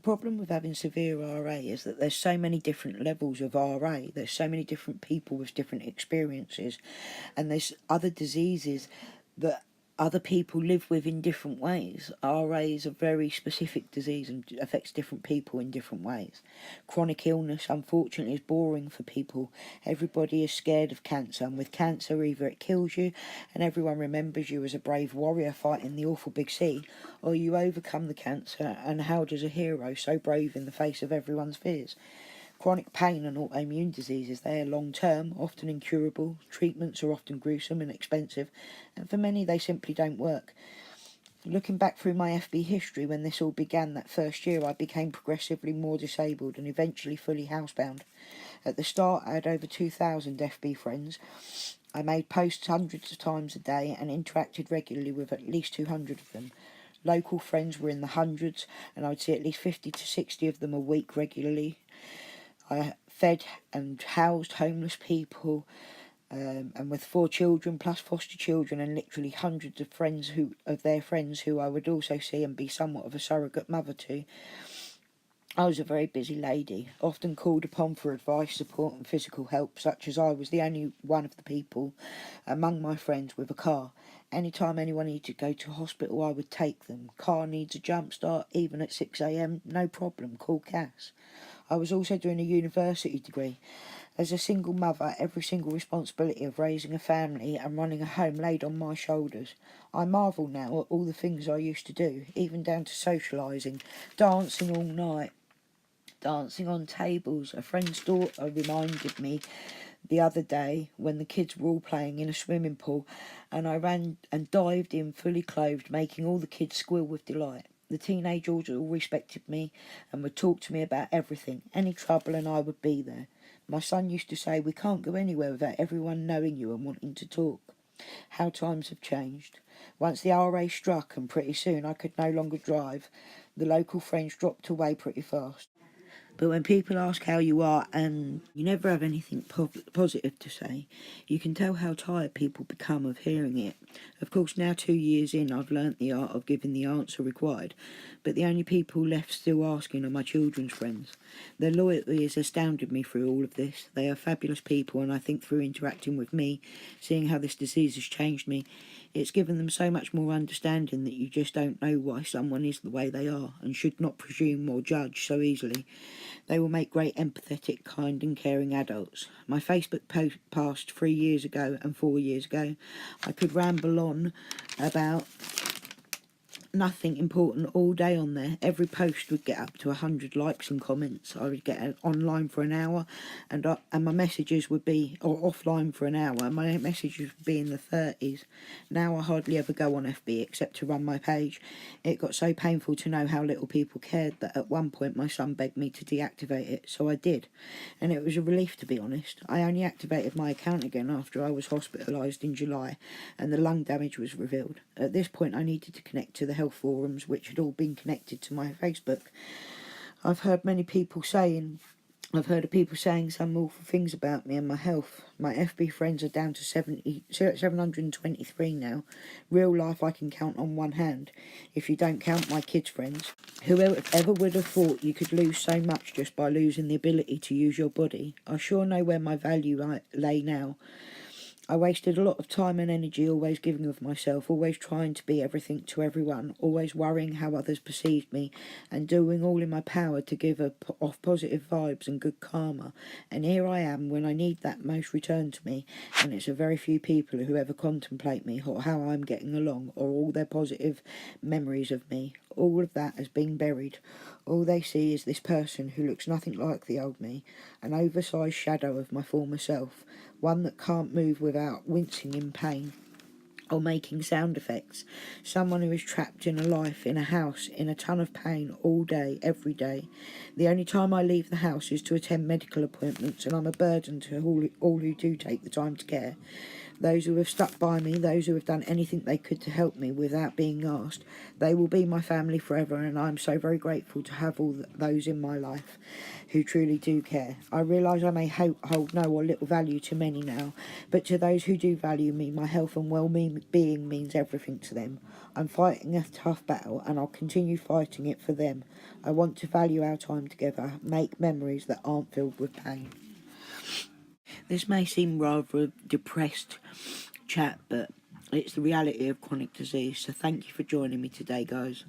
problem with having severe RA is that there's so many different levels of RA. There's so many different people with different experiences, and there's other diseases that other people live with in different ways. RA is a very specific disease and affects different people in different ways. Chronic illness, unfortunately, is boring for people. Everybody is scared of cancer, and with cancer, either it kills you and everyone remembers you as a brave warrior fighting the awful big sea, or you overcome the cancer and held as a hero, so brave in the face of everyone's fears. Chronic pain and autoimmune diseases, they are long-term, often incurable. Treatments are often gruesome and expensive, and for many they simply don't work. Looking back through my FB history, when this all began that first year, I became progressively more disabled and eventually fully housebound. At the start, I had over 2,000 FB friends. I made posts hundreds of times a day and interacted regularly with at least 200 of them. Local friends were in the hundreds, and I'd see at least 50 to 60 of them a week regularly. I fed and housed homeless people, and with 4 children plus foster children and literally hundreds of their friends who I would also see and be somewhat of a surrogate mother to. I was a very busy lady, often called upon for advice, support and physical help, such as I was the only one of the people among my friends with a car. Anytime anyone needed to go to hospital, I would take them. Car needs a jump start, even at 6 a.m, no problem, call Cass. I was also doing a university degree. As a single mother, every single responsibility of raising a family and running a home laid on my shoulders. I marvel now at all the things I used to do, even down to socialising, dancing all night, dancing on tables. A friend's daughter reminded me the other day when the kids were all playing in a swimming pool, and I ran and dived in fully clothed, making all the kids squeal with delight. The teenagers all respected me and would talk to me about everything, any trouble, and I would be there. My son used to say, "We can't go anywhere without everyone knowing you and wanting to talk." How times have changed. Once the RA struck, and pretty soon I could no longer drive, the local friends dropped away pretty fast. But when people ask how you are and you never have anything positive to say, you can tell how tired people become of hearing it. Of course, now 2 years in, I've learnt the art of giving the answer required, but the only people left still asking are my children's friends. Their loyalty has astounded me through all of this. They are fabulous people, and I think through interacting with me, seeing how this disease has changed me, it's given them so much more understanding that you just don't know why someone is the way they are, and should not presume or judge so easily. They will make great empathetic, kind and caring adults. My Facebook post passed 3 years ago and 4 years ago. I could ramble on about nothing important all day on there. Every post would get up to 100 likes and comments. I would get online for an hour, and my messages would be, or offline for an hour, and my messages would be in the 30s. Now I hardly ever go on FB except to run my page. It got so painful to know how little people cared that at one point my son begged me to deactivate it, so I did, and it was a relief, to be honest. I only activated my account again after I was hospitalised in July and the lung damage was revealed. At this point I needed to connect to the health forums, which had all been connected to my Facebook. I've heard of people saying some awful things about me and my health. My FB friends are down to 723 now. Real life I can count on one hand, if you don't count my kids' friends. Whoever would have thought you could lose so much just by losing the ability to use your body? I sure know where my value lay now. I wasted a lot of time and energy always giving of myself, always trying to be everything to everyone, always worrying how others perceived me, and doing all in my power to give off positive vibes and good karma. And here I am when I need that most returned to me, and it's a very few people who ever contemplate me or how I'm getting along or all their positive memories of me. All of that has been buried. All they see is this person who looks nothing like the old me, an oversized shadow of my former self, one that can't move without wincing in pain or making sound effects, someone who is trapped in a life, in a house, in a ton of pain all day, every day. The only time I leave the house is to attend medical appointments, and I'm a burden to all who do take the time to care. those who have stuck by me, those who have done anything they could to help me without being asked. They will be my family forever, and I'm so very grateful to have all those in my life who truly do care. I realise I may hold no or little value to many now, but to those who do value me, my health and well-being means everything to them. I'm fighting a tough battle, and I'll continue fighting it for them. I want to value our time together, make memories that aren't filled with pain. This may seem rather a depressed chat, but it's the reality of chronic disease. So thank you for joining me today, guys.